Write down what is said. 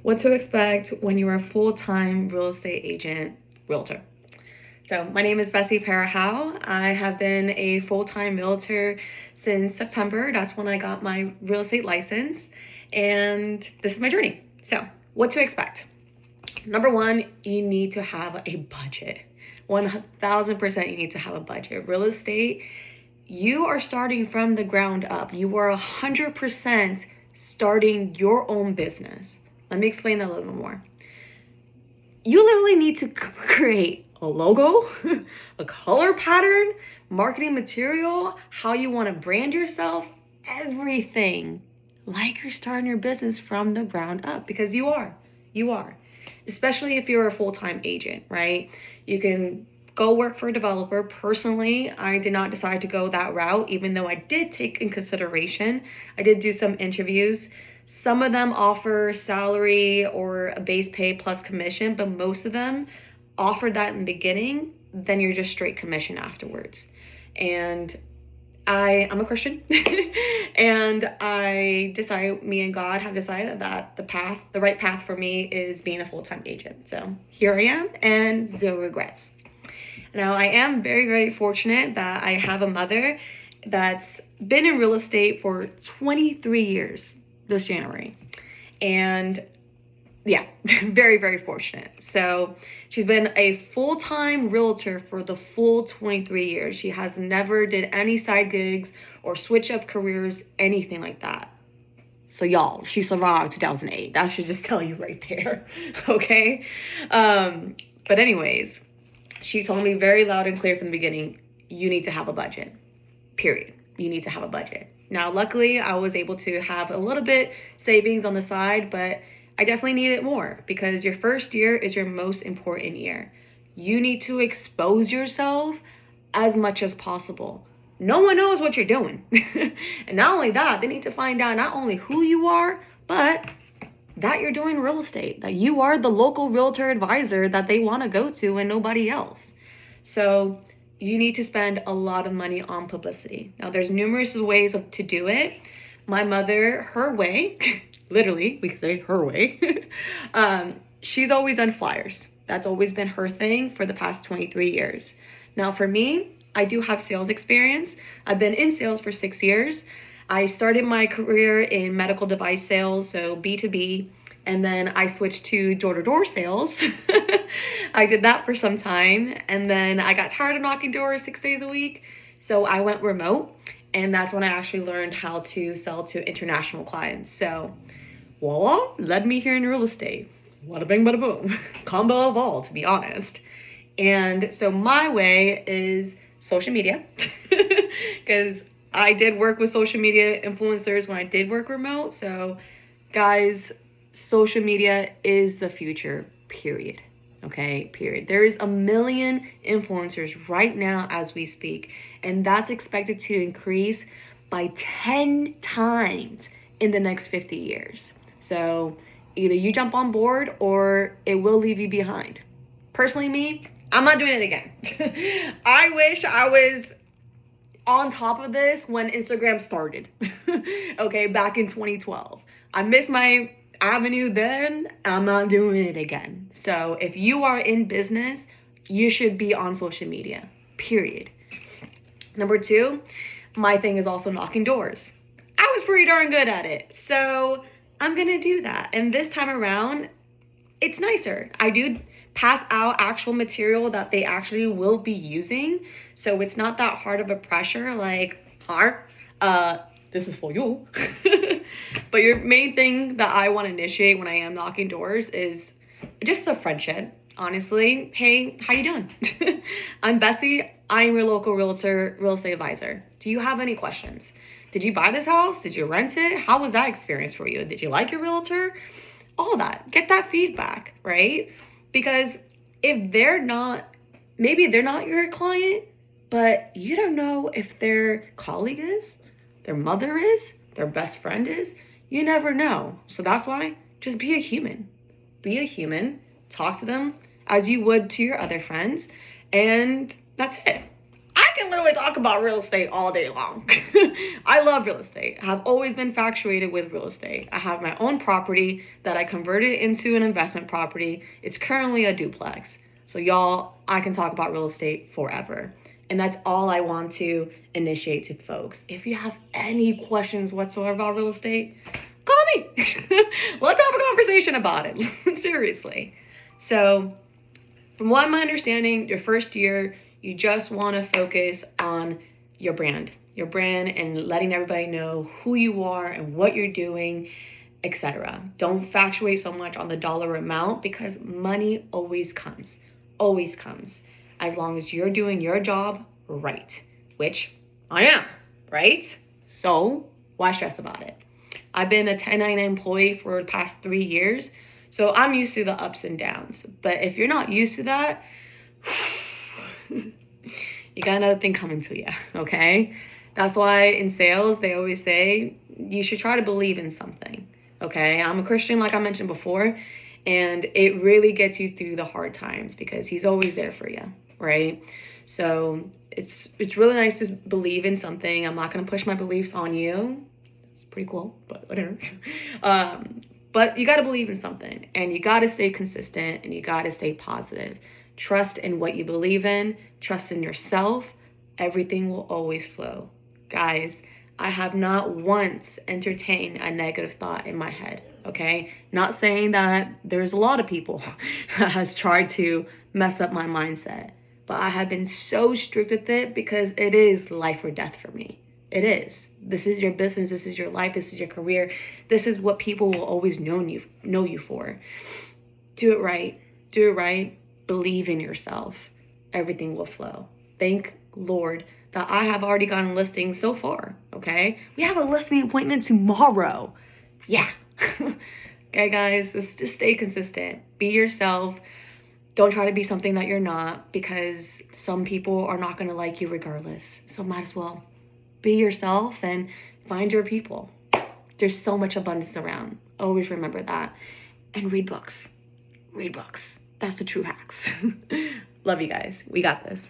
What to expect when you are a full-time real estate agent, realtor. So my name is Bessie Parahau. I have been a full-time realtor since September. That's when I got my real estate license. And this is my journey. So what to expect? Number one, you need to have a budget. 1000% you need to have a budget. Real estate, you are starting from the ground up. You are 100% starting your own business. Let me explain that a little bit more. You literally need to create a logo, a color pattern, marketing material, how you want to brand yourself, everything like you're starting your business from the ground up, because you are. Especially if you're a full-time agent, right? You can go work for a developer. Personally, I did not decide to go that route, even though I did take in consideration. I did do some interviews. Some of them offer salary or a base pay plus commission, but most of them offer that in the beginning, then you're just straight commission afterwards. And I'm a Christian and me and God have decided that the right path for me is being a full-time agent. So here I am, and zero regrets. Now, I am very, very fortunate that I have a mother that's been in real estate for 23 years this January. And yeah, very, very fortunate. So she's been a full-time realtor for the full 23 years. She has never did any side gigs or switch up careers, anything like that. So y'all, she survived 2008. That should just tell you right there, okay? But anyways, she told me very loud and clear from the beginning, you need to have a budget, period. You need to have a budget. Now, luckily, I was able to have a little bit savings on the side, but I definitely needed more because your first year is your most important year. You need to expose yourself as much as possible. No one knows what you're doing. And not only that, they need to find out not only who you are, but that you're doing real estate, that you are the local realtor advisor that they want to go to and nobody else. So you need to spend a lot of money on publicity. Now, there's numerous ways to do it. My mother, her way, literally, we could say her way, she's always done flyers. That's always been her thing for the past 23 years. Now, for me, I do have sales experience. I've been in sales for 6 years. I started my career in medical device sales, so B2B, and then I switched to door-to-door sales. I did that for some time, and then I got tired of knocking doors 6 days a week, so I went remote, and that's when I actually learned how to sell to international clients. So voila, led me here in real estate. Bada bing, bada boom. Combo of all, to be honest. And so my way is social media, because I did work with social media influencers when I did work remote. So guys, social media is the future, period. Okay, period. There is 1 million influencers right now as we speak, and that's expected to increase by 10 times in the next 50 years. So either you jump on board or it will leave you behind. Personally, me, I'm not doing it again. I wish I was on top of this when Instagram started, okay, back in 2012. I missed my avenue then. I'm not doing it again. So if you are in business, you should be on social media, period. Number two, my thing is also knocking doors. I was pretty darn good at it, so I'm gonna do that. And this time around, it's nicer. I do pass out actual material that they actually will be using. So it's not that hard of a pressure, like, this is for you. But your main thing that I want to initiate when I am knocking doors is just a friendship, honestly. Hey, how you doing? I'm Bessie. I'm your local realtor, real estate advisor. Do you have any questions? Did you buy this house? Did you rent it? How was that experience for you? Did you like your realtor? All that. Get that feedback, right? Because if maybe they're not your client, but you don't know if their colleague is, their mother is, their best friend is. You never know. So that's why just be a human. Be a human. Talk to them as you would to your other friends. And that's it. I can literally talk about real estate all day long. I love real estate. I've always been infatuated with real estate. I have my own property that I converted into an investment property. It's currently a duplex. So y'all, I can talk about real estate forever. And that's all I want to initiate to folks. If you have any questions whatsoever about real estate, call me. Let's have a conversation about it. Seriously. So from what I'm understanding, your first year, you just want to focus on your brand and letting everybody know who you are and what you're doing, etc. Don't factuate so much on the dollar amount because money always comes, as long as you're doing your job right, which I am, right? So why stress about it? I've been a 1099 employee for the past 3 years, so I'm used to the ups and downs. But if you're not used to that, you got another thing coming to you, okay? That's why in sales, they always say you should try to believe in something, okay? I'm a Christian, like I mentioned before, and it really gets you through the hard times because he's always there for you, right? So it's really nice to believe in something. I'm not going to push my beliefs on you. It's pretty cool, but whatever. But you got to believe in something, and you got to stay consistent, and you got to stay positive. Trust in what you believe in. Trust in yourself. Everything will always flow. Guys, I have not once entertained a negative thought in my head, okay? Not saying that there's a lot of people that has tried to mess up my mindset, but I have been so strict with it because it is life or death for me. It is. This is your business. This is your life. This is your career. This is what people will always know you for. Do it right. Do it right. Believe in yourself. Everything will flow. Thank Lord that I have already gotten listings so far, okay? We have a listing appointment tomorrow. Yeah. Okay, guys, just stay consistent. Be yourself. Don't try to be something that you're not because some people are not going to like you regardless. So might as well be yourself and find your people. There's so much abundance around. Always remember that. And read books. Read books. That's the true hacks. Love you guys. We got this.